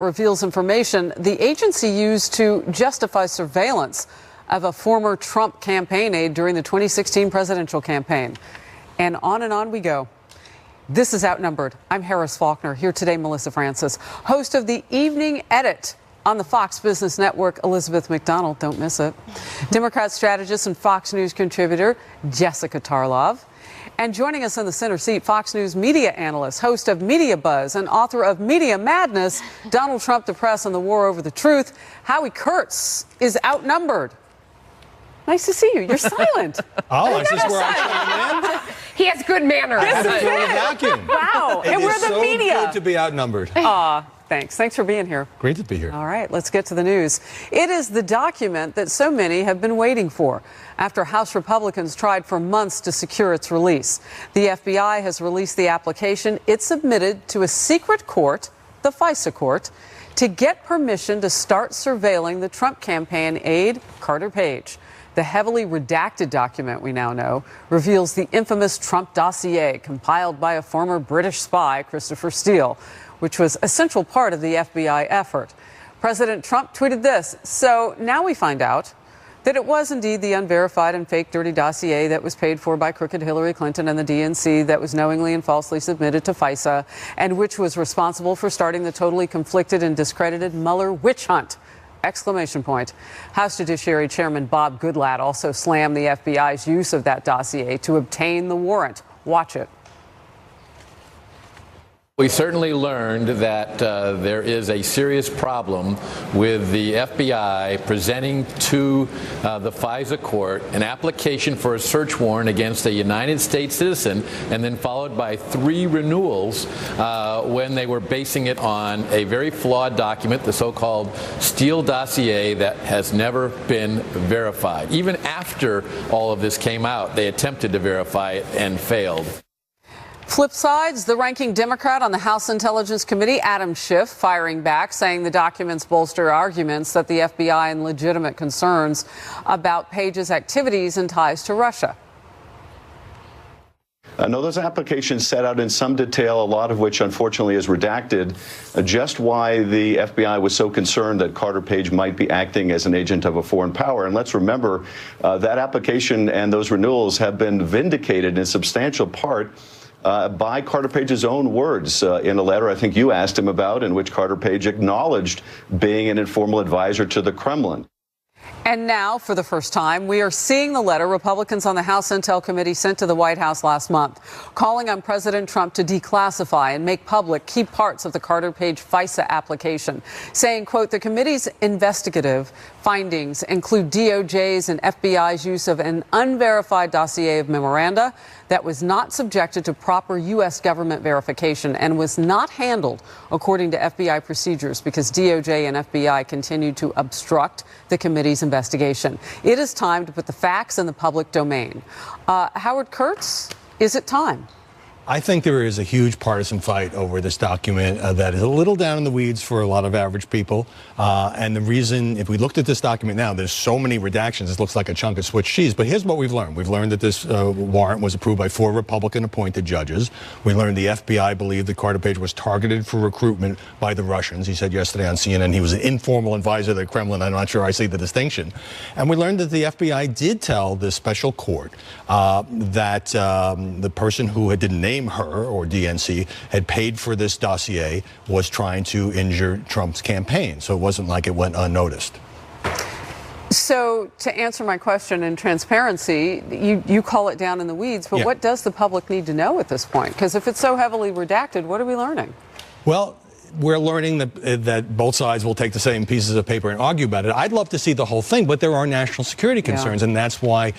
Reveals information the agency used to justify surveillance of a former Trump campaign aide during the 2016 presidential campaign. And on we go. This is Outnumbered. I'm Harris Faulkner. Here today, Melissa Francis, host of the Evening Edit on the Fox Business Network. Elizabeth McDonald, don't miss it. Democrat strategist and Fox News contributor Jessica Tarlov. And joining us in the center seat, Fox News media analyst, host of Media Buzz, and author of Media Madness, Donald Trump, the Press, and the War Over the Truth, Howie Kurtz is outnumbered. Nice to see you. You're silent. Oh, is this where I chime in? He has good manners. I had to fill the vacuum. Wow. And we're the media. It's so good to be outnumbered. Thanks. Thanks for being here. Great to be here. All right, let's get to the news. It is the document that so many have been waiting for after House Republicans tried for months to secure its release. The FBI has released the application it submitted to a secret court, the FISA court, to get permission to start surveilling the Trump campaign aide, Carter Page. The heavily redacted document, we now know, reveals the infamous Trump dossier compiled by a former British spy, Christopher Steele, which was a central part of the FBI effort. President Trump tweeted this. So now we find out that it was indeed the unverified and fake dirty dossier that was paid for by crooked Hillary Clinton and the DNC that was knowingly and falsely submitted to FISA, and which was responsible for starting the totally conflicted and discredited Mueller witch hunt. Exclamation point. House Judiciary Chairman Bob Goodlatte also slammed the FBI's use of that dossier to obtain the warrant. Watch it. We certainly learned that there is a serious problem with the FBI presenting to the FISA court an application for a search warrant against a United States citizen, and then followed by 3 renewals when they were basing it on a very flawed document, the so-called Steele dossier that has never been verified. Even after all of this came out, they attempted to verify it and failed. Flip sides, the ranking Democrat on the House Intelligence Committee, Adam Schiff, firing back, saying the documents bolster arguments that the FBI and legitimate concerns about Page's activities and ties to Russia. No, those applications set out in some detail, a lot of which unfortunately is redacted, just why the FBI was so concerned that Carter Page might be acting as an agent of a foreign power. And let's remember that application and those renewals have been vindicated in substantial part by Carter Page's own words in a letter I think you asked him about, in which Carter Page acknowledged being an informal advisor to the Kremlin. And now, for the first time, we are seeing the letter Republicans on the House Intel Committee sent to the White House last month, calling on President Trump to declassify and make public key parts of the Carter Page FISA application, saying, quote, the committee's investigative findings include DOJ's and FBI's use of an unverified dossier of memoranda that was not subjected to proper U.S. government verification and was not handled according to FBI procedures because DOJ and FBI continued to obstruct the committee's investigation. It is time to put the facts in the public domain. Howard Kurtz, is it time? I think there is a huge partisan fight over this document that is a little down in the weeds for a lot of average people. And the reason, if we looked at this document now, there's so many redactions, it looks like a chunk of Swiss cheese. But here's what we've learned. We've learned that this warrant was approved by 4 Republican-appointed judges. We learned the FBI believed that Carter Page was targeted for recruitment by the Russians. He said yesterday on CNN he was an informal advisor to the Kremlin. I'm not sure I see the distinction. And we learned that the FBI did tell this special court that the person who didn't name her, or DNC, had paid for this dossier, was trying to injure Trump's campaign. So it wasn't like it went unnoticed. So to answer my question in transparency, you call it down in the weeds, but what does the public need to know at this point? Because if it's so heavily redacted, what are we learning? Well, we're learning that both sides will take the same pieces of paper and argue about it. I'd love to see the whole thing, but there are national security concerns, and that's why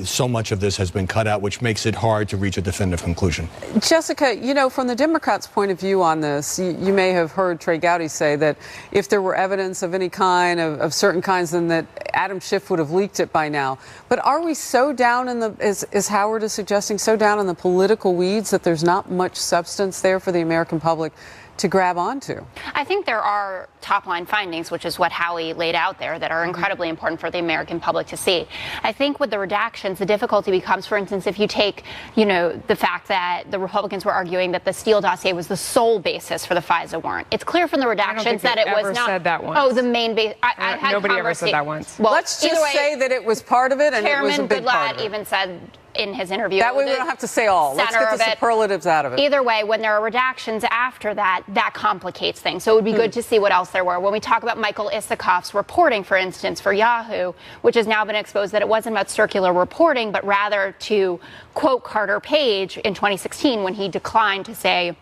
so much of this has been cut out, which makes it hard to reach a definitive conclusion. Jessica, you know, from the Democrats' point of view on this, you may have heard Trey Gowdy say that if there were evidence of any kind, of certain kinds, then that Adam Schiff would have leaked it by now. But are we so down in the, as Howard is suggesting, so down in the political weeds that there's not much substance there for the American public to grab onto. I think there are top-line findings, which is what Howie laid out there, that are incredibly important for the American public to see. I think with the redactions, the difficulty becomes, for instance, if you take, the fact that the Republicans were arguing that the Steele dossier was the sole basis for the FISA warrant. It's clear from the redactions that it was not. Said that once. Oh, the main base. Nobody ever said that once. Well, let's just say that it was part of it, and it was a big part of it. Even said in his interview. That way we don't have to say all. Let's get the superlatives out of it. Either way, when there are redactions after that, that complicates things. So it would be good to see what else there were. When we talk about Michael Isikoff's reporting, for instance, for Yahoo, which has now been exposed that it wasn't about circular reporting, but rather to quote Carter Page in 2016 when he declined to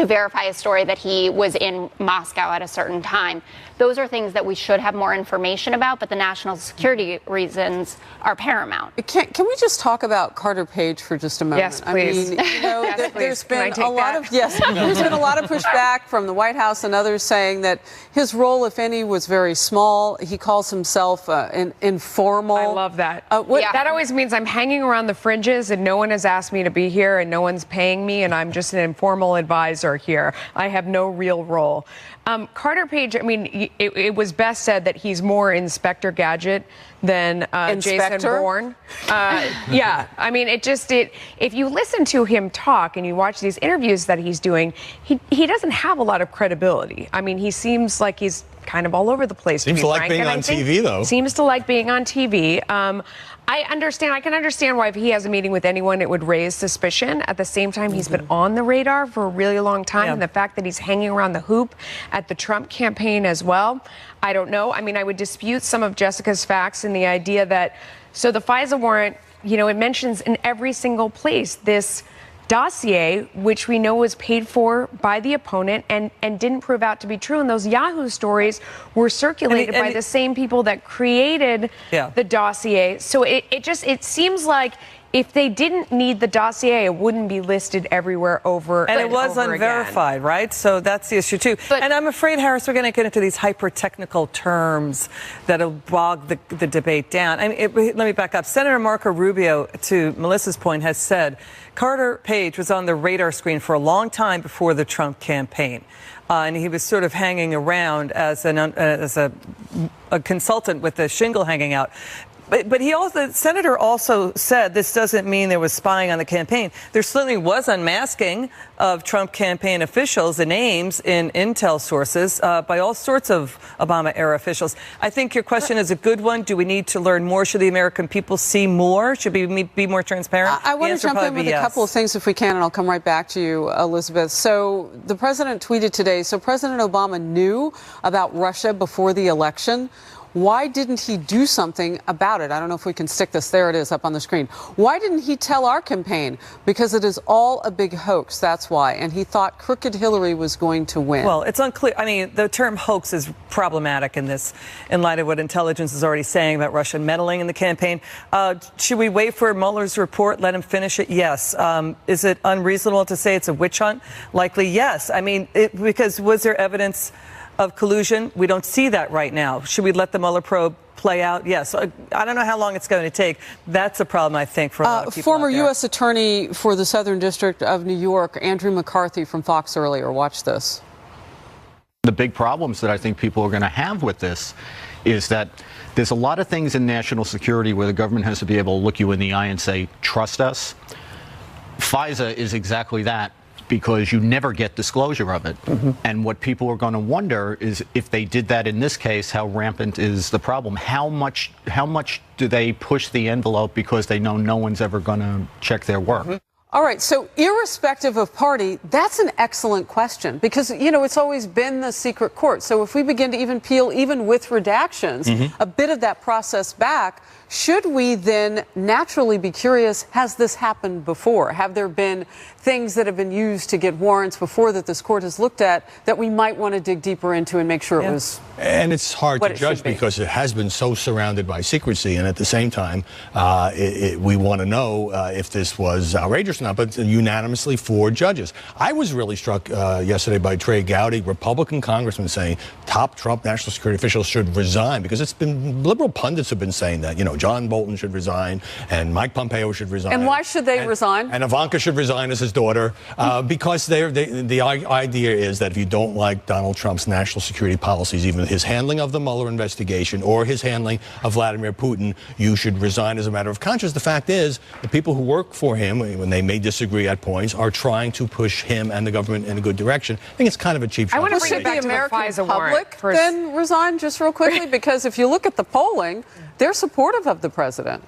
verify a story that he was in Moscow at a certain time. Those are things that we should have more information about, but the national security reasons are paramount. Can we just talk about Carter Page for just a moment? Yes, please. I mean, Yes, there's please. been a lot of there's been a lot of pushback from the White House and others saying that his role, if any, was very small. He calls himself an informal. I love that. That always means I'm hanging around the fringes and no one has asked me to be here and no one's paying me and I'm just an informal advisor here. I have no real role. Carter Page, I mean, it was best said that he's more Inspector Gadget than Jason Bourne. Yeah, I mean, if you listen to him talk and you watch these interviews that he's doing, he doesn't have a lot of credibility. I mean, he seems like he's kind of all over the place. Seems to like being on TV, though. Seems to like being on TV. I can understand why if he has a meeting with anyone, it would raise suspicion. At the same time, he's been on the radar for a really long time. Yeah. And the fact that he's hanging around the hoop at the Trump campaign as well, I don't know. I mean, I would dispute some of Jessica's facts in the idea that, so the FISA warrant, it mentions in every single place this dossier, which we know was paid for by the opponent and didn't prove out to be true. And those Yahoo stories were circulated by the same people that created the dossier. So it seems like if they didn't need the dossier, it wouldn't be listed everywhere over and it was unverified, again. Right? So that's the issue, too. And I'm afraid, Harris, we're going to get into these hyper-technical terms that'll bog the debate down. I mean, let me back up. Senator Marco Rubio, to Melissa's point, has said Carter Page was on the radar screen for a long time before the Trump campaign. And he was sort of hanging around as a consultant with the shingle hanging out. But the senator also said this doesn't mean there was spying on the campaign. There certainly was unmasking of Trump campaign officials, the names in intel sources by all sorts of Obama-era officials. I think your question is a good one. Do we need to learn more? Should the American people see more? Should we be more transparent? I want to jump in with a couple of things if we can, and I'll come right back to you, Elizabeth. So the president tweeted today, so President Obama knew about Russia before the election. Why didn't he do something about it? I don't know if we can stick this. There it is up on the screen. Why didn't he tell our campaign? Because it is all a big hoax. That's why. And he thought crooked Hillary was going to win. Well, it's unclear. I mean, the term hoax is problematic in light of what intelligence is already saying about Russian meddling in the campaign. Should we wait for Mueller's report? Let him finish it? Yes. Is it unreasonable to say it's a witch hunt? Likely, yes. I mean, because was there evidence of collusion? We don't see that right now. Should we let the Mueller probe play out? Yes. I don't know how long it's going to take. That's a problem, I think, for a lot of people. Former U.S. Attorney for the Southern District of New York, Andrew McCarthy from Fox earlier. Watch this. The big problems that I think people are going to have with this is that there's a lot of things in national security where the government has to be able to look you in the eye and say, trust us. FISA is exactly that, because you never get disclosure of it. Mm-hmm. And what people are going to wonder is if they did that in this case, how rampant is the problem? How much do they push the envelope because they know no one's ever going to check their work? Mm-hmm. All right. So irrespective of party, that's an excellent question because, it's always been the secret court. So if we begin to even peel, even with redactions, a bit of that process back, should we then naturally be curious, has this happened before? Have there been things that have been used to get warrants before that this court has looked at that we might want to dig deeper into and make sure it was? And it's hard to judge because it has been so surrounded by secrecy. And at the same time, we want to know if this was outrageous course not, but unanimously 4 judges. I was really struck yesterday by Trey Gowdy, Republican congressman, saying top Trump national security officials should resign, because it's been liberal pundits have been saying that. John Bolton should resign and Mike Pompeo should resign. And why should they resign? And Ivanka should resign as his daughter, because the idea is that if you don't like Donald Trump's national security policies, even his handling of the Mueller investigation or his handling of Vladimir Putin, you should resign as a matter of conscience. The fact is, the people who work for him, when they may disagree at points, are trying to push him and the government in a good direction. I think it's kind of a cheap shot. Should the American public then resign, just real quickly? Because if you look at the polling, they're supportive of the president.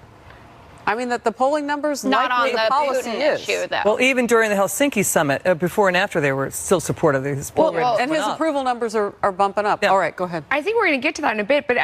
I mean, that the polling numbers not on the policy Putin is. issue, though. Well, even during the Helsinki summit, before and after, they were still supportive of his polling. And his approval numbers are bumping up. Yeah. All right, go ahead. I think we're going to get to that in a bit, but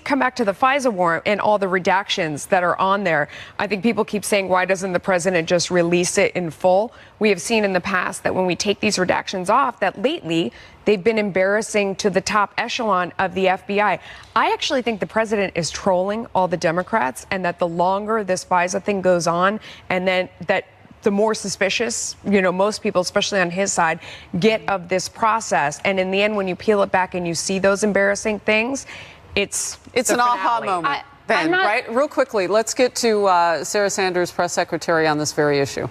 come back to the FISA warrant and all the redactions that are on there. I think people keep saying, why doesn't the president just release it in full? We have seen in the past that when we take these redactions off, that lately they've been embarrassing to the top echelon of the FBI. I actually think the president is trolling all the Democrats, and that the longer this FISA thing goes on, and then that the more suspicious, most people, especially on his side, get of this process. And in the end, when you peel it back and you see those embarrassing things, it's an aha moment. Right? Real quickly, let's get to Sarah Sanders, press secretary, on this very issue.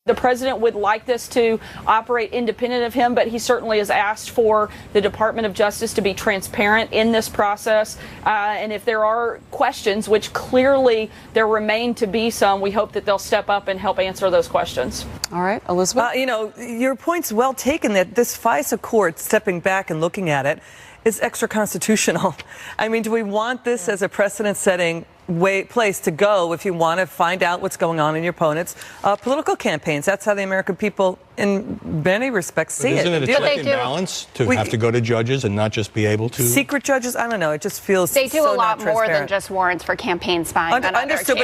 The president would like this to operate independent of him, but he certainly has asked for the Department of Justice to be transparent in this process. And if there are questions, which clearly there remain to be some, we hope that they'll step up and help answer those questions. All right, Elizabeth? Your point's well taken that this FISA court, stepping back and looking at it, is extra constitutional. I mean, do we want this as a precedent-setting place to go if you want to find out what's going on in your opponent's political campaigns? That's how the American people, in many respects, see it. Isn't it a check and balance to have to go to judges and not just be able to? Secret judges? I don't know. It just feels they do so a lot more than transparent. just warrants for campaign spying. Understood,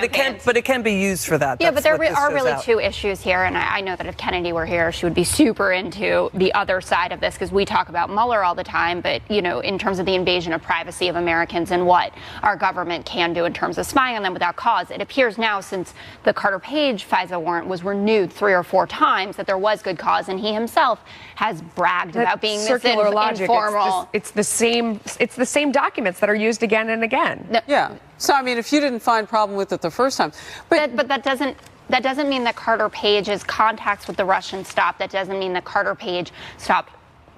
but it can be used for that. Yeah, That's but there what are this really shows out. 2 issues here, and I know that if Kennedy were here, she would be super into the other side of this, because we talk about Mueller all the time, but in terms of the invasion of privacy of Americans and what our government can do in terms of spying on them without cause, it appears now, since the Carter Page FISA warrant was renewed 3 or 4 times, that there was good cause, and he himself has bragged about being circular this logic. informal. It's the same documents that are used again and again. No. Yeah. So I mean, if you didn't find problem with it the first time, but that doesn't mean that Carter Page's contacts with the Russians stopped. That doesn't mean that Carter Page stopped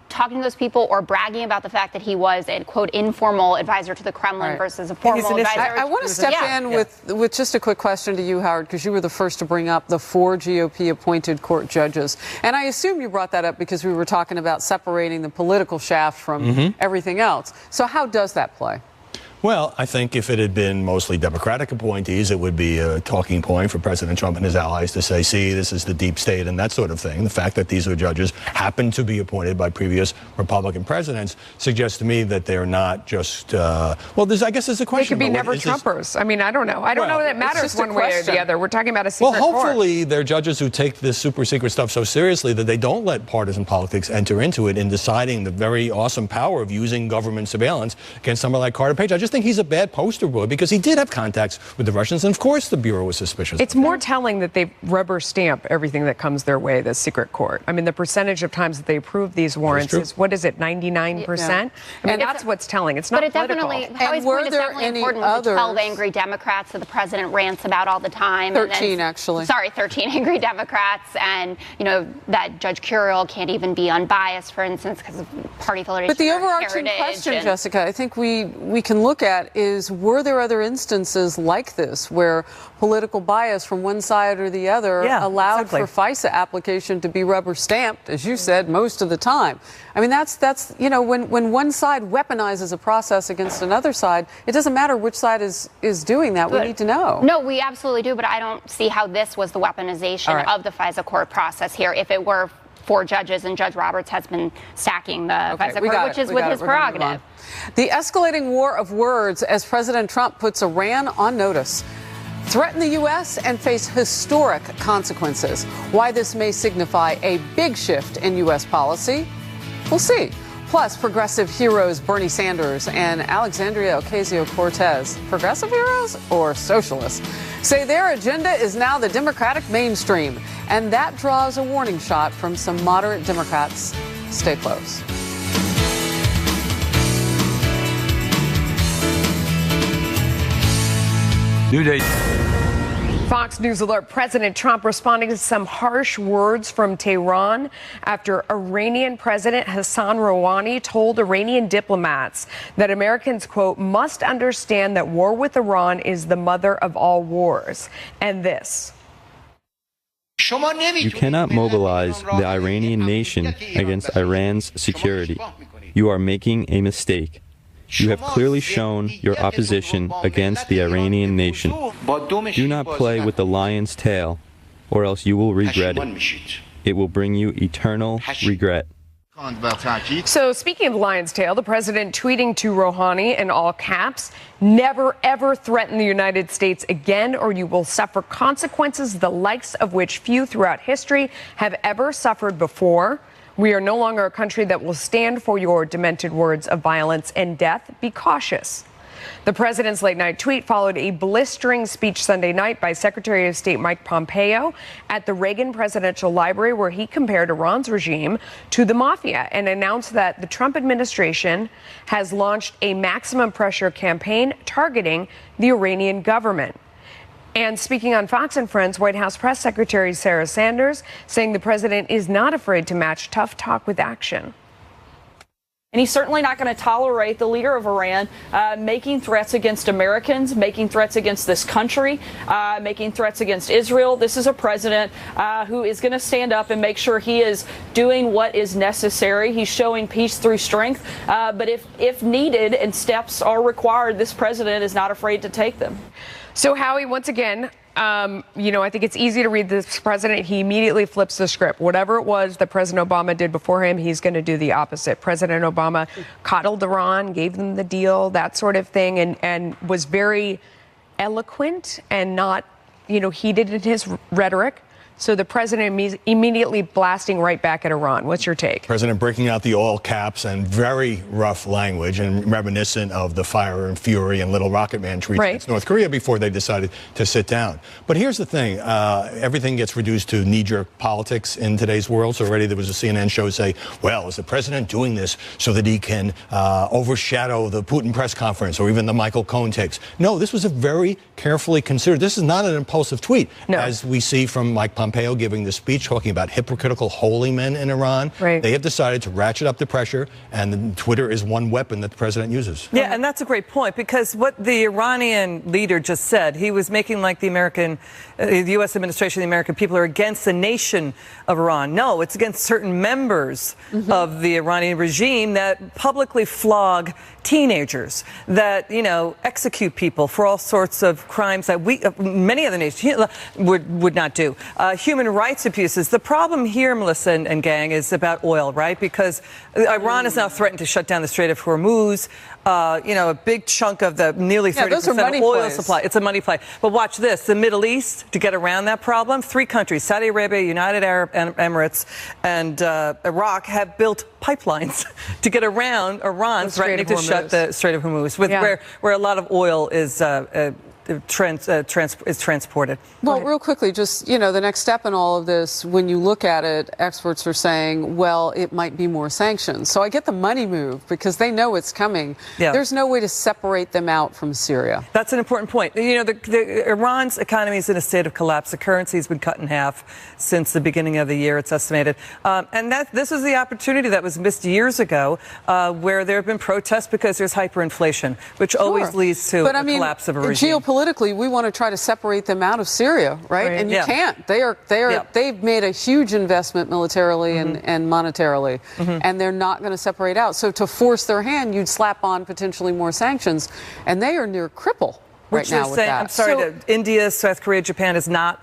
talking to those people or bragging about the fact that he was a, quote, informal advisor to the Kremlin versus a formal advisor. I want to step in with just a quick question to you, Howard, because you were the first to bring up the 4 GOP-appointed court judges. And I assume you brought that up because we were talking about separating the political shaft from everything else. So how does that play? Well, I think if it had been mostly Democratic appointees, it would be a talking point for President Trump and his allies to say, see, this is the deep state and that sort of thing. The fact that these are judges happen to be appointed by previous Republican presidents suggests to me that they're not just, I guess there's a question. They could be never-Trumpers. I mean, I don't know. I don't know that matters one way or the other. We're talking about a secret court. Well, hopefully they're judges who take this super secret stuff so seriously that they don't let partisan politics enter into it in deciding the very awesome power of using government surveillance against someone like Carter Page. I just think he's a bad poster boy because he did have contacts with the Russians, and of course the Bureau was suspicious. It's more telling that they rubber stamp everything that comes their way, the secret court. I mean, the percentage of times that they approve these warrants is, what is it, 99%? Yeah. I mean, that's what's telling. It's not political. But it definitely, how he's point is definitely important with the 12 angry Democrats that the president rants about all the time. 13, actually. Sorry, 13 angry Democrats, and, that Judge Curiel can't even be unbiased, for instance, because of party affiliation. But the overarching question, Jessica, I think we can look at is, were there other instances like this where political bias from one side or the other allowed for FISA application to be rubber stamped, as you said, most of the time? I mean, that's when one side weaponizes a process against another side, it doesn't matter which side is doing that. We need to know. No, we absolutely do, but I don't see how this was the weaponization of the FISA court process here. If it were 4 judges, and Judge Roberts has been stacking the FISA court, which is with his prerogative. The escalating war of words as President Trump puts Iran on notice. Threaten the U.S. and face historic consequences. Why this may signify a big shift in U.S. policy, we'll see. Plus, progressive heroes Bernie Sanders and Alexandria Ocasio-Cortez, progressive heroes or socialists, say their agenda is now the Democratic mainstream. And that draws a warning shot from some moderate Democrats. Stay close. New day. Fox News alert: President Trump responding to some harsh words from Tehran after Iranian President Hassan Rouhani told Iranian diplomats that Americans, quote, must understand that war with Iran is the mother of all wars. And this. You cannot mobilize the Iranian nation against Iran's security. You are making a mistake. You have clearly shown your opposition against the Iranian nation. Do not play with the lion's tail, or else you will regret it. It will bring you eternal regret. So speaking of the lion's tail, the president tweeting to Rouhani in all caps, never ever threaten the United States again, or you will suffer consequences the likes of which few throughout history have ever suffered before. We are no longer a country that will stand for your demented words of violence and death. Be cautious. The president's late night tweet followed a blistering speech Sunday night by Secretary of State Mike Pompeo at the Reagan Presidential Library, where he compared Iran's regime to the mafia and announced that the Trump administration has launched a maximum pressure campaign targeting the Iranian government. And speaking on Fox and Friends, White House Press Secretary Sarah Sanders saying the president is not afraid to match tough talk with action. And he's certainly not going to tolerate the leader of Iran making threats against Americans, making threats against this country, making threats against Israel. This is a president who is going to stand up and make sure he is doing what is necessary. He's showing peace through strength. But if needed and steps are required, this president is not afraid to take them. So, Howie, once again, I think it's easy to read this president. He immediately flips the script. Whatever it was that President Obama did before him, he's going to do the opposite. President Obama coddled Iran, gave them the deal, that sort of thing, and was very eloquent and not, heated in his rhetoric. So the president immediately blasting right back at Iran. What's your take? President breaking out the all caps and very rough language and reminiscent of the Fire and Fury and Little Rocket Man tweets against North Korea before they decided to sit down. But here's the thing. Everything gets reduced to knee-jerk politics in today's world. So already there was a CNN show say, well, is the president doing this so that he can overshadow the Putin press conference or even the Michael Cohen tapes? No, this was a very carefully considered. This is not an impulsive tweet, as we see from Mike Pompeo giving the speech talking about hypocritical holy men in Iran. They have decided to ratchet up the pressure, and Twitter is one weapon that the president uses. Yeah, and that's a great point, because what the Iranian leader just said, he was making like the U.S. administration, the American people are against the nation of Iran. No, it's against certain members of the Iranian regime that publicly flog teenagers, that, execute people for all sorts of crimes that many other nations would not do. Human rights abuses. The problem here, Melissa and gang, is about oil, right? Because Iran has now threatened to shut down the Strait of Hormuz. A big chunk of the nearly 30% of oil supply. It's a money play. But watch this. The Middle East, to get around that problem, 3 countries, Saudi Arabia, United Arab Emirates, and Iraq, have built pipelines to get around Iran threatening to shut the Strait of Hormuz, where a lot of oil is transported. Well, real quickly, just, the next step in all of this, when you look at it, experts are saying, well, it might be more sanctions. So I get the money move because they know it's coming. There's no way to separate them out from Syria. That's an important point. Iran's economy is in a state of collapse. The currency has been cut in half since the beginning of the year, it's estimated. And this is the opportunity that was missed years ago, where there have been protests because there's hyperinflation, which always leads to a collapse of a regime. Politically, we want to try to separate them out of Syria, right? And you can't. They've made a huge investment militarily and monetarily, and they're not going to separate out. So to force their hand, you'd slap on potentially more sanctions, and they are near cripple right now with that. I'm sorry, India, South Korea, Japan is now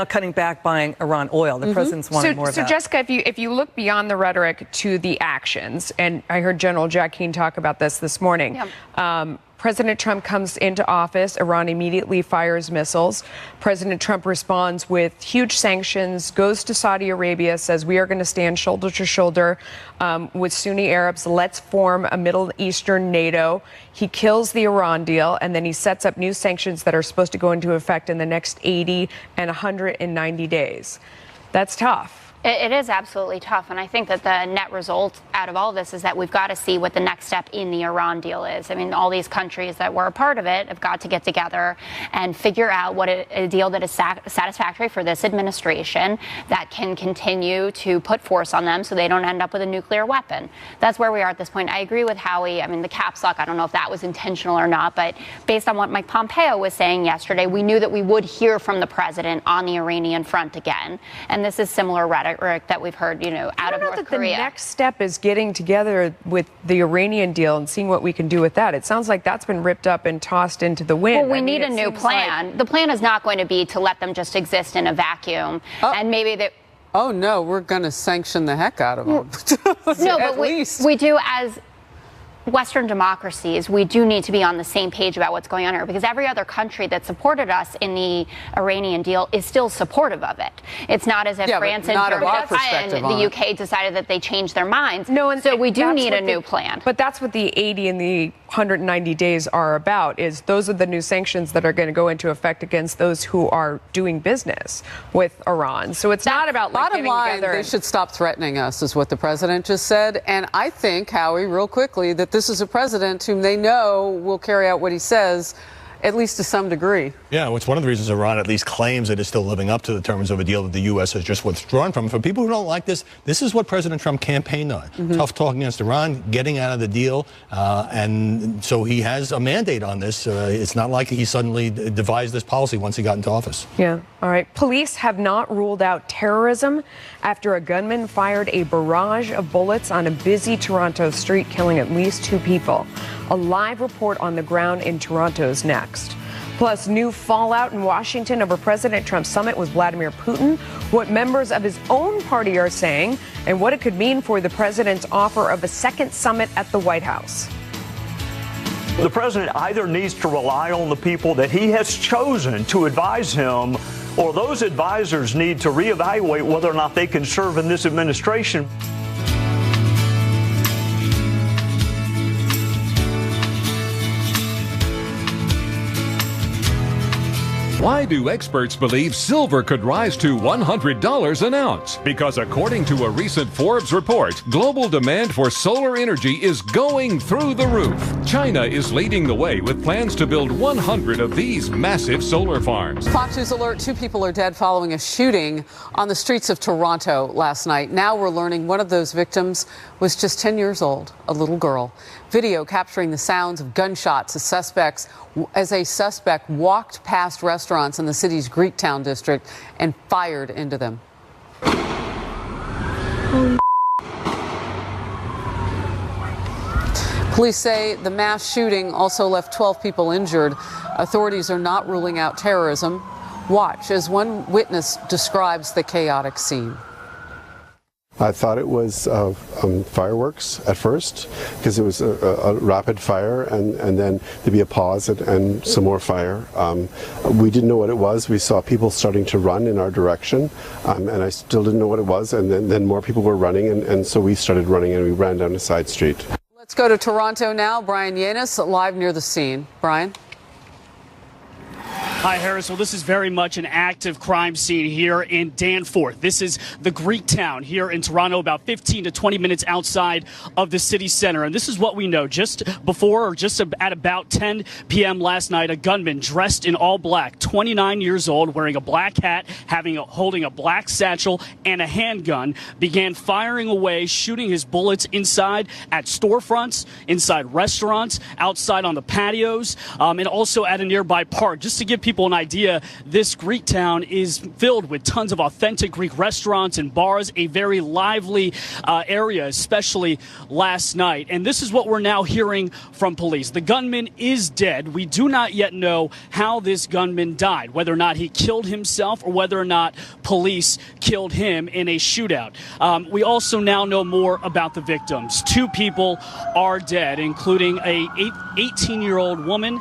cutting back buying Iran oil. The president's wanting more of that. So, Jessica, if you look beyond the rhetoric to the actions, and I heard General Jack Keane talk about this morning. President Trump comes into office. Iran immediately fires missiles. President Trump responds with huge sanctions, goes to Saudi Arabia, says we are going to stand shoulder to shoulder with Sunni Arabs. Let's form a Middle Eastern NATO. He kills the Iran deal, and then he sets up new sanctions that are supposed to go into effect in the next 80 and 190 days. That's tough. It is absolutely tough, and I think that the net result out of all of this is that we've got to see what the next step in the Iran deal is. I mean, all these countries that were a part of it have got to get together and figure out what a deal that is satisfactory for this administration that can continue to put force on them so they don't end up with a nuclear weapon. That's where we are at this point. I agree with Howie. I mean, the caps lock, I don't know if that was intentional or not, but based on what Mike Pompeo was saying yesterday, we knew that we would hear from the president on the Iranian front again, and this is similar rhetoric that we've heard, out of North Korea. The next step is getting together with the Iranian deal and seeing what we can do with that. It sounds like that's been ripped up and tossed into the wind. Well, we need a new plan. The plan is not going to be to let them just exist in a vacuum, and maybe they. Oh no, we're going to sanction the heck out of them. No, but we do as Western democracies, we do need to be on the same page about what's going on here, because every other country that supported us in the Iranian deal is still supportive of it. It's not as if France and Germany and the UK decided that they changed their minds. No, and so we do need a new plan. But that's what the 80 and the 190 days are about, is those are the new sanctions that are going to go into effect against those who are doing business with Iran. So it's not about bottom line, they should stop threatening us, is what the president just said. And I think, Howie, real quickly, that this is a president whom they know will carry out what he says, at least to some degree. Yeah, well, it's one of the reasons Iran at least claims it is still living up to the terms of a deal that the U.S. has just withdrawn from. For people who don't like this, this is what President Trump campaigned on. Tough talking against Iran, getting out of the deal, and so he has a mandate on this. It's not like he suddenly devised this policy once he got into office. Yeah, all right. Police have not ruled out terrorism after a gunman fired a barrage of bullets on a busy Toronto street, killing at least 2 people. A live report on the ground in Toronto is next. Plus, new fallout in Washington over President Trump's summit with Vladimir Putin, what members of his own party are saying, and what it could mean for the president's offer of a second summit at the White House. The president either needs to rely on the people that he has chosen to advise him, or those advisors need to reevaluate whether or not they can serve in this administration. Why do experts believe silver could rise to $100 an ounce? Because according to a recent Forbes report, global demand for solar energy is going through the roof. China is leading the way with plans to build 100 of these massive solar farms. Fox News alert, 2 people are dead following a shooting on the streets of Toronto last night. Now we're learning one of those victims was just 10 years old, a little girl. Video capturing the sounds of gunshots as a suspect walked past restaurants in the city's Greektown district and fired into them. Police say the mass shooting also left 12 people injured. Authorities are not ruling out terrorism. Watch as one witness describes the chaotic scene. I thought it was fireworks at first, because it was a rapid fire, and then there'd be a pause and some more fire. We didn't know what it was. We saw people starting to run in our direction, and I still didn't know what it was, and then more people were running, and so we started running, and we ran down a side street. Let's go to Toronto now. Brian Yanis, live near the scene. Brian? Hi, Harris. Well, this is very much an active crime scene here in Danforth. This is the Greektown here in Toronto, about 15 to 20 minutes outside of the city center. And this is what we know. Just before, or just at about 10 p.m. last night, a gunman dressed in all black, 29 years old, wearing a black hat, holding a black satchel and a handgun, began firing away, shooting his bullets inside at storefronts, inside restaurants, outside on the patios, and also at a nearby park. Just to give people people an idea, this Greek town is filled with tons of authentic Greek restaurants and bars, a very lively area, especially last night. And this is what we're now hearing from police. The gunman is dead. We do not yet know how this gunman died, whether or not he killed himself or whether or not police killed him in a shootout. We also now know more about the victims. 2 people are dead, including a 18-year-old woman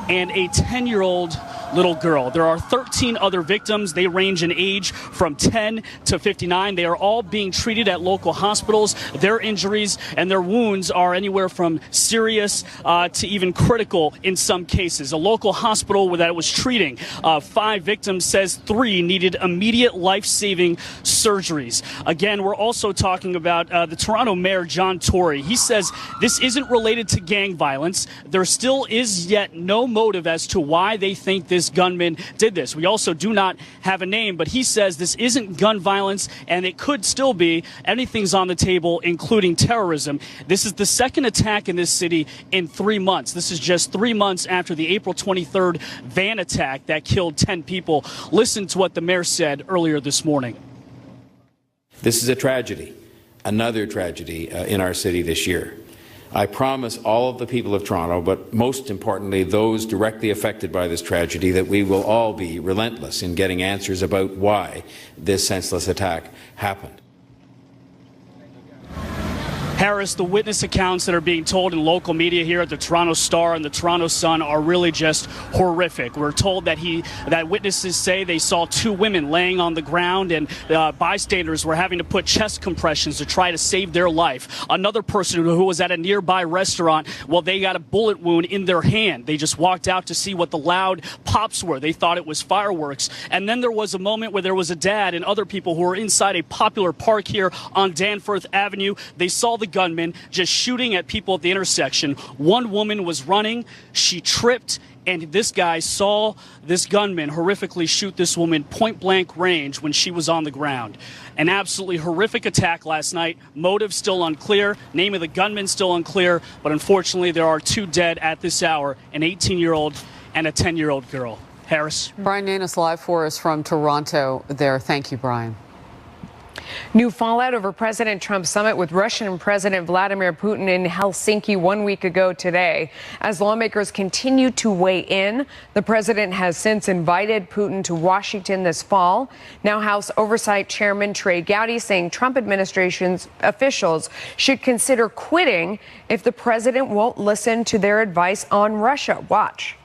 and a 10-year-old little girl. There are 13 other victims. They range in age from 10 to 59. They are all being treated at local hospitals. Their injuries and their wounds are anywhere from serious to even critical in some cases. A local hospital that was treating 5 victims says 3 needed immediate life-saving surgeries. Again, we're also talking about the Toronto Mayor, John Tory. He says this isn't related to gang violence. There still is yet no motive as to why they think this gunman did this. We also do not have a name, but he says this isn't gun violence and it could still be. Anything's on the table, including terrorism. This is the second attack in this city in 3 months. This is just 3 months after the April 23rd van attack that killed 10 people. Listen to what the mayor said earlier this morning. This is a tragedy, another tragedy in our city this year. I promise all of the people of Toronto, but most importantly those directly affected by this tragedy, that we will all be relentless in getting answers about why this senseless attack happened. Harris, the witness accounts that are being told in local media here at the Toronto Star and the Toronto Sun are really just horrific. We're told that witnesses say they saw 2 women laying on the ground and bystanders were having to put chest compressions to try to save their life. Another person who was at a nearby restaurant, well, they got a bullet wound in their hand. They just walked out to see what the loud pops were. They thought it was fireworks. And then there was a moment where there was a dad and other people who were inside a popular park here on Danforth Avenue. They saw the gunman just shooting at people at the intersection. One woman was running, she tripped, and this guy saw this gunman horrifically shoot this woman point blank range when she was on the ground. An absolutely horrific attack last night. Motive still unclear, name of the gunman still unclear, but unfortunately there are 2 dead at this hour, an 18-year-old and a 10-year-old girl. Harris. Brian Nanis live for us from Toronto there. Thank you, Brian. New fallout over President Trump's summit with Russian President Vladimir Putin in Helsinki 1 week ago today. As lawmakers continue to weigh in, the president has since invited Putin to Washington this fall. Now House Oversight Chairman Trey Gowdy saying Trump administration's officials should consider quitting if the president won't listen to their advice on Russia. Watch.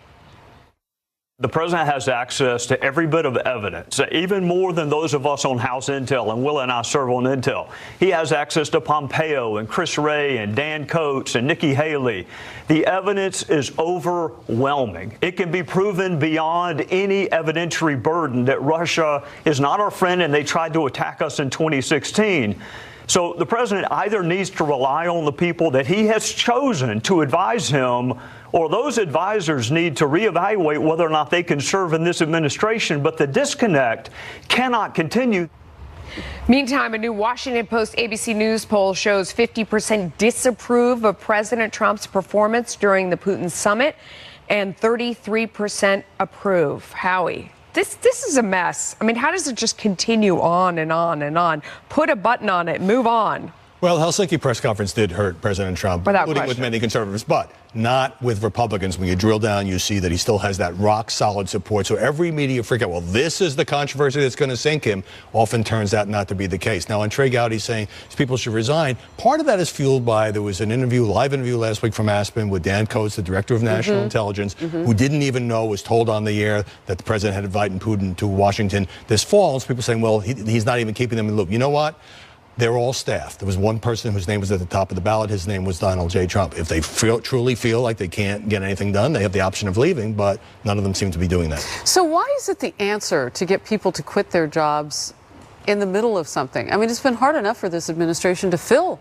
The president has access to every bit of evidence, even more than those of us on House Intel, and Will and I serve on Intel. He has access to Pompeo and Chris Wray and Dan Coates and Nikki Haley. The evidence is overwhelming. It can be proven beyond any evidentiary burden that Russia is not our friend and they tried to attack us in 2016. So the president either needs to rely on the people that he has chosen to advise him, or those advisors need to reevaluate whether or not they can serve in this administration. But the disconnect cannot continue. Meantime, a new Washington Post ABC News poll shows 50% disapprove of President Trump's performance during the Putin summit and 33% approve. Howie, this is a mess. I mean, how does it just continue on and on and on? Put a button on it, move on. Well, Helsinki press conference did hurt President Trump, including with many conservatives, but not with Republicans. When you drill down, you see that he still has that rock-solid support. So every media freak out, well, this is the controversy that's going to sink him, often turns out not to be the case. Now, on Trey Gowdy saying people should resign, part of that is fueled by, there was an interview, live interview last week from Aspen with Dan Coates, the director of national intelligence, who didn't even know, was told on the air that the president had invited Putin to Washington this fall. And people saying, well, he's not even keeping them in the loop. You know what? They're all staff. There was one person whose name was at the top of the ballot. His name was Donald J. Trump. If they truly feel like they can't get anything done, they have the option of leaving, but none of them seem to be doing that. So why is it the answer to get people to quit their jobs in the middle of something? I mean, it's been hard enough for this administration to fill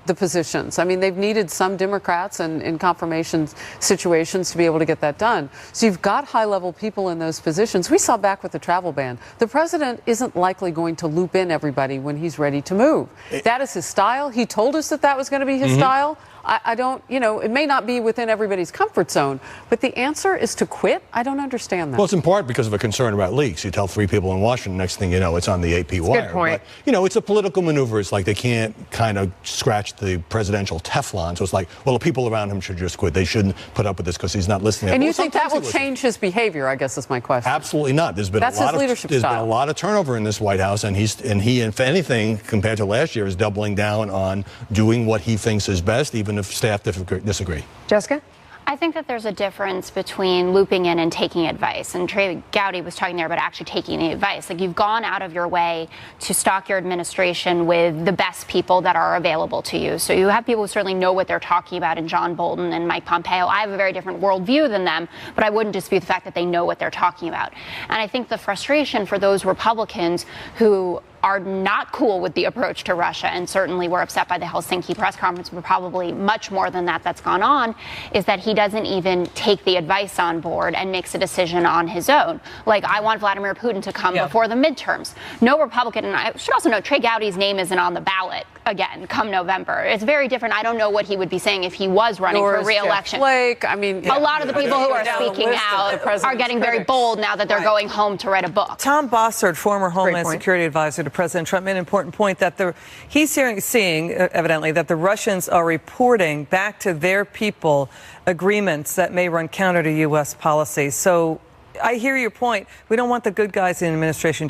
the positions. I mean, they've needed some Democrats and in confirmation situations to be able to get that done. So you've got high-level people in those positions. We saw back with the travel ban. The president isn't likely going to loop in everybody when he's ready to move. That is his style. He told us that that was going to be his style. I don't, it may not be within everybody's comfort zone, but the answer is to quit? I don't understand that. Well, it's in part because of a concern about leaks. You tell 3 people in Washington, next thing you know, it's on the AP wire. Good point. But, it's a political maneuver. It's like they can't kind of scratch the presidential Teflon. So it's like, well, the people around him should just quit. They shouldn't put up with this because he's not listening. And you think that will change his behavior, I guess is my question. Absolutely not. There's been That's a lot his leadership there's style. been a lot of turnover in this White House, and he, if anything, compared to last year, is doubling down on doing what he thinks is best, even if staff disagree. Jessica? I think that there's a difference between looping in and taking advice. And Trey Gowdy was talking there about actually taking the advice. Like, you've gone out of your way to stock your administration with the best people that are available to you. So you have people who certainly know what they're talking about in John Bolton and Mike Pompeo. I have a very different worldview than them, but I wouldn't dispute the fact that they know what they're talking about. And I think the frustration for those Republicans who are not cool with the approach to Russia and certainly were upset by the Helsinki press conference, but probably much more than that's gone on, is that he doesn't even take the advice on board and makes a decision on his own. Like, I want Vladimir Putin to come before the midterms. No Republican, and I should also note, Trey Gowdy's name isn't on the ballot again come November. It's very different. I don't know what he would be saying if he was running for re-election. Flake, I mean, a lot of the people who are speaking out are getting very bold now that they're going home to write a book. Tom Bossert, former Homeland Security advisor to President Trump, made an important point that he's seeing evidently that the Russians are reporting back to their people agreements that may run counter to U.S. policy. So I hear your point. We don't want the good guys in the administration